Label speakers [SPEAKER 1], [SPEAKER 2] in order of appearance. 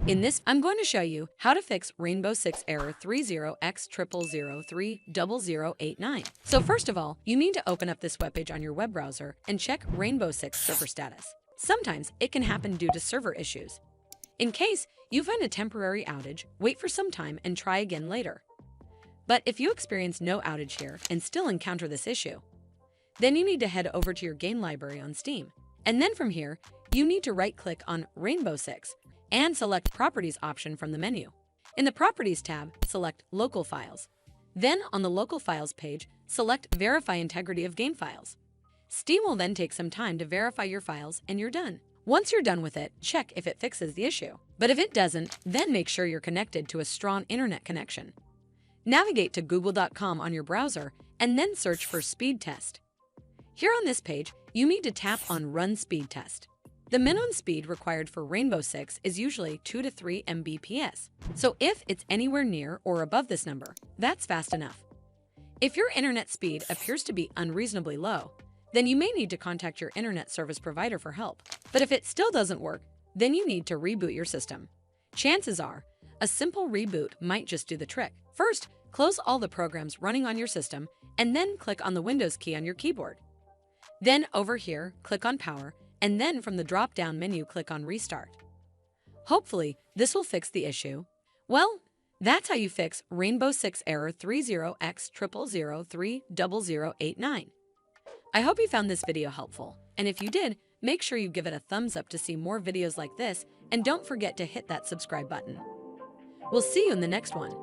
[SPEAKER 1] In this, I'm going to show you how to fix Rainbow 6 error 30x00030089. So first of all, you need to open up this webpage on your web browser and check Rainbow 6 server status. Sometimes it can happen due to server issues. In case you find a temporary outage, wait for some time and try again later. But if you experience no outage here and still encounter this issue, then you need to head over to your game library on Steam. And then from here, you need to right-click on Rainbow 6 and select Properties option from the menu. In the Properties tab, select Local Files. Then on the Local Files page, select Verify Integrity of Game Files. Steam will then take some time to verify your files and you're done. Once you're done with it, check if it fixes the issue. But if it doesn't, then make sure you're connected to a strong internet connection. Navigate to google.com on your browser and then search for Speed Test. Here on this page, you need to tap on Run Speed Test. The minimum speed required for Rainbow 6 is usually 2 to 3 Mbps. So if it's anywhere near or above this number, that's fast enough. If your internet speed appears to be unreasonably low, then you may need to contact your internet service provider for help. But if it still doesn't work, then you need to reboot your system. Chances are, a simple reboot might just do the trick. First, close all the programs running on your system and then click on the Windows key on your keyboard. Then over here, click on Power, and then from the drop-down menu, click on Restart. Hopefully, this will fix the issue. Well, that's how you fix Rainbow 6 error 30x00030089. I hope you found this video helpful, and if you did, make sure you give it a thumbs up to see more videos like this, and don't forget to hit that subscribe button. We'll see you in the next one.